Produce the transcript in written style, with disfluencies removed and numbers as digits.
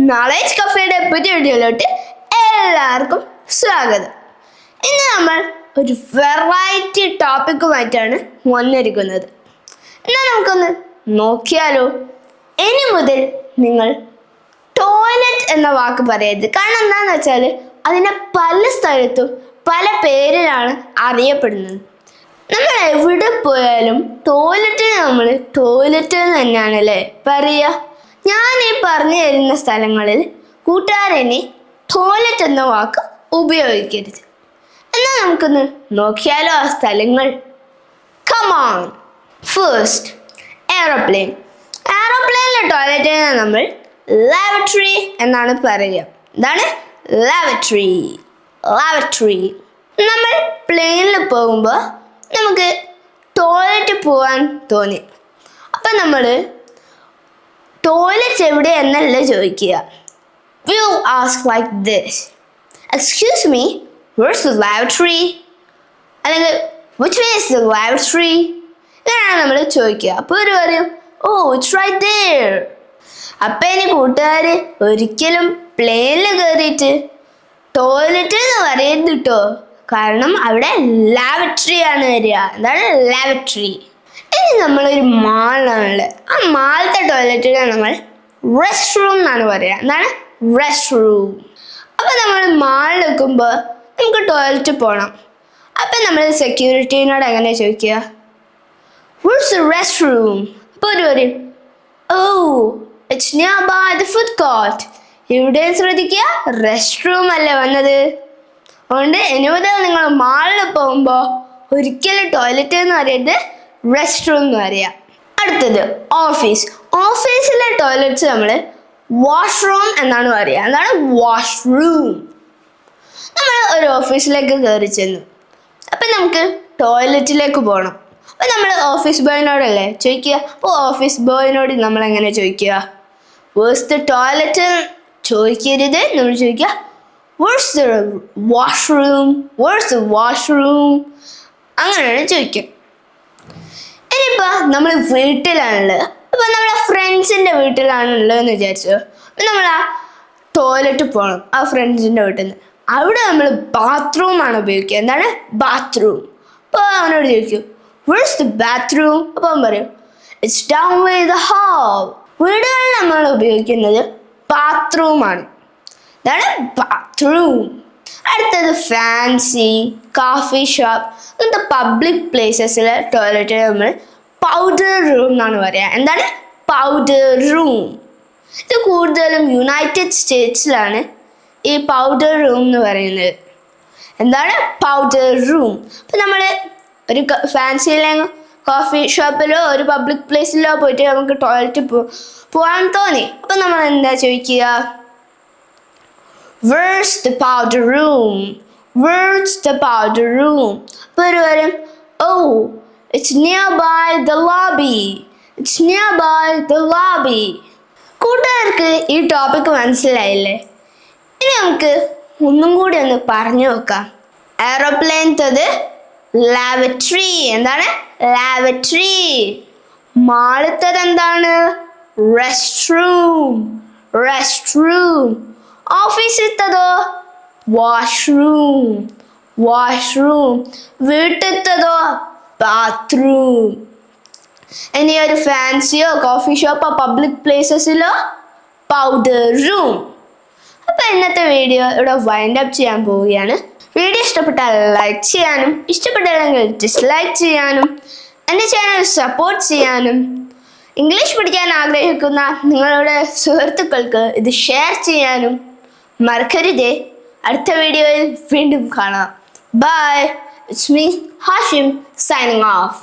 Knowledge കഫേയുടെ പുതിയ വീഡിയോയിലോട്ട് എല്ലാവർക്കും സ്വാഗതം. ഇന്ന് നമ്മൾ ഒരു വെറൈറ്റി ടോപ്പിക്കുമായിട്ടാണ് വന്നിരിക്കുന്നത്. എന്നാൽ നമുക്കൊന്ന് നോക്കിയാലോ. ഇനി മുതൽ നിങ്ങൾ ടോയ്ലറ്റ് എന്ന വാക്ക് പറയരുത്. കാരണം എന്താണെന്ന് വെച്ചാൽ അതിനെ പല സ്ഥലത്തും പല പേരിലാണ് അറിയപ്പെടുന്നത്. നമ്മൾ എവിടെ പോയാലും ടോയ്ലറ്റിന് നമ്മൾ ടോയ്ലറ്റ് തന്നെയാണ് അല്ലേ പറയുക. ഞാൻ ഈ പറഞ്ഞു തരുന്ന സ്ഥലങ്ങളിൽ കൂട്ടുകാരനെ ടോയ്ലറ്റ് എന്ന വാക്ക് ഉപയോഗിക്കരുത്. എന്നാൽ നമുക്കൊന്ന് നോക്കിയാലോ ആ സ്ഥലങ്ങൾ. കമോൺ. First, aeroplane. എയറോപ്ലെയിനിലെ ടോയ്ലറ്റിനെ നമ്മൾ ലാവറ്ററി എന്നാണ് പറയുക. എന്താണ് ലാവറ്ററി? ലാവറ്ററി. നമ്മൾ പ്ലെയിനിൽ പോകുമ്പോൾ നമുക്ക് ടോയ്ലറ്റ് പോകാൻ തോന്നി. അപ്പം നമ്മൾ ടോയ്ലറ്റ് എവിടെ എന്നല്ല ചോദിക്കുക. We will ask like this. Excuse me, where's the lavatory? അല്ലെങ്കിൽ which way is the lavatory? ഇങ്ങനെയാണ് നമ്മൾ ചോദിക്കുക. അപ്പോൾ ഒരു പറയും oh it's right there. അപ്പം ഇനി കൂട്ടുകാർ ഒരിക്കലും പ്ലെയിനിൽ കയറിയിട്ട് ടോയ്ലറ്റ് എന്ന് പറയരുത് കേട്ടോ. കാരണം അവിടെ ലാവറ്ററി ആണ് വരിക. എന്താണ് ലാവറ്ററി? ഇനി നമ്മളൊരു മാളിലാണുള്ളത്. ആ മാളത്തെ ടോയ്ലറ്റിനെ നമ്മൾ റെസ്റ്റ് റൂം എന്നാണ് പറയുക. എന്താണ് റെസ്റ്റ് റൂം? അപ്പം നമ്മൾ മാളിൽ നിൽക്കുമ്പോൾ നമുക്ക് ടോയ്ലറ്റ് പോകണം. അപ്പം നമ്മൾ സെക്യൂരിറ്റീനോട് എങ്ങനെ ചോദിക്കുക? Where's the restroom? അപ്പോൾ ഒരു പറയും oh it's nearby the food court. എവിടെയും ശ്രദ്ധിക്കുക, റെസ്റ്റ് റൂം അല്ലേ വന്നത്. അതുകൊണ്ട് ഇനി മുതൽ നിങ്ങൾ മാളിൽ പോകുമ്പോൾ ഒരിക്കലും ടോയ്ലറ്റ് എന്ന് പറയരുത്, റെസ്റ്റ് റൂം എന്ന് പറയാം. അടുത്തത് ഓഫീസ്. ഓഫീസിലെ ടോയ്ലറ്റ്സ് നമ്മൾ വാഷ്റൂം എന്നാണ് പറയുക. എന്താണ് വാഷ്റൂം? നമ്മൾ ഒരു ഓഫീസിലേക്ക് കയറി ചെന്നു. അപ്പം നമുക്ക് ടോയ്ലറ്റിലേക്ക് പോകണം. അപ്പം നമ്മൾ ഓഫീസ് ബോയിനോടല്ലേ ചോദിക്കുക. അപ്പോൾ ഓഫീസ് ബോയിനോട് നമ്മൾ എങ്ങനെ ചോദിക്കുക? വേഴ്സ് ദ ടോയ്ലറ്റ് ചോദിക്കരുത്. നമ്മൾ ചോദിക്കുക where's the washroom, where's the washroom. അങ്ങനെയാണ് ചോദിക്കുക. ഇനിയിപ്പോൾ നമ്മൾ വീട്ടിലാണുള്ളത്. അപ്പോൾ നമ്മളെ ഫ്രണ്ട്സിൻ്റെ വീട്ടിലാണുള്ളതെന്ന് വിചാരിച്ചു. അപ്പം നമ്മൾ ആ ടോയ്ലറ്റ് പോകണം ആ ഫ്രണ്ട്സിൻ്റെ വീട്ടിൽ നിന്ന്. അവിടെ നമ്മൾ ബാത്റൂമാണ് ഉപയോഗിക്കുക. എന്താണ് ബാത്റൂം? അപ്പോൾ അവനോട് ചോദിക്കും വേഴ്സ് ദ ബാത്റൂം? അപ്പോൾ അവൻ പറയും it's down by the hall. വീടുകളിൽ നമ്മൾ ഉപയോഗിക്കുന്നത് ബാത്റൂമാണ്. ഇതാണ് ബാത്റൂം. അടുത്തത് ഫാൻസി, കോഫി ഷോപ്പ്, അങ്ങനത്തെ പബ്ലിക് പ്ലേസസിലെ ടോയ്ലറ്റിന് നമ്മൾ പൗഡർ റൂം എന്നാണ് പറയുക. എന്താണ് പൗഡർ റൂം? ഇത് കൂടുതലും യുണൈറ്റഡ് സ്റ്റേറ്റ്സിലാണ് ഈ പൗഡർ റൂം എന്ന് പറയുന്നത്. എന്താണ് പൗഡർ റൂം? അപ്പം നമ്മൾ ഒരു ഫാൻസിയിലെ കോഫി ഷോപ്പിലോ ഒരു പബ്ലിക് പ്ലേസിലോ പോയിട്ട് നമുക്ക് ടോയ്ലറ്റ് പോകാൻ തോന്നി. അപ്പം നമ്മൾ എന്താ ചോദിക്കുക? Where's the powder room? Where's the powder room? അപ്പോൾ ഒരു പറയും oh it's nearby the lobby. It's nearby the lobby. കൂട്ടുകാർക്ക് ഈ ടോപ്പിക്ക് മനസ്സിലായില്ലേ? ഇനി നമുക്ക് ഒന്നും കൂടി ഒന്ന് പറഞ്ഞു നോക്കാം. എയറോപ്ലെയിൻത്തത് ലാവറ്ററി. എന്താണ് ലാവറ്ററി? മാളത്തത് എന്താണ്? Rest room, rest room. ഓഫീസിലത്തതോ വാഷ്റൂം, വാഷ്റൂം. വീട്ടിലത്തതോ ബാത്റൂം. ഇനി ഒരു ഫാൻസിയോ കോഫി ഷോപ്പോ പബ്ലിക് പ്ലേസസിലോ പൗഡർ റൂം. അപ്പോൾ ഇന്നത്തെ വീഡിയോ ഇവിടെ വൈൻഡ് അപ്പ് ചെയ്യാൻ പോവുകയാണ്. വീഡിയോ ഇഷ്ടപ്പെട്ടാൽ ലൈക്ക് ചെയ്യാനും ഇഷ്ടപ്പെട്ടില്ലെങ്കിൽ ഡിസ്ലൈക്ക് ചെയ്യാനും എൻ്റെ ചാനൽ സപ്പോർട്ട് ചെയ്യാനും ഇംഗ്ലീഷ് പഠിക്കാൻ ആഗ്രഹിക്കുന്ന നിങ്ങളുടെ സുഹൃത്തുക്കൾക്ക് ഇത് ഷെയർ ചെയ്യാനും മറക്കരുതേ. അടുത്ത വീഡിയോയിൽ വീണ്ടും കാണാം. Bye. It's me Hashim signing of.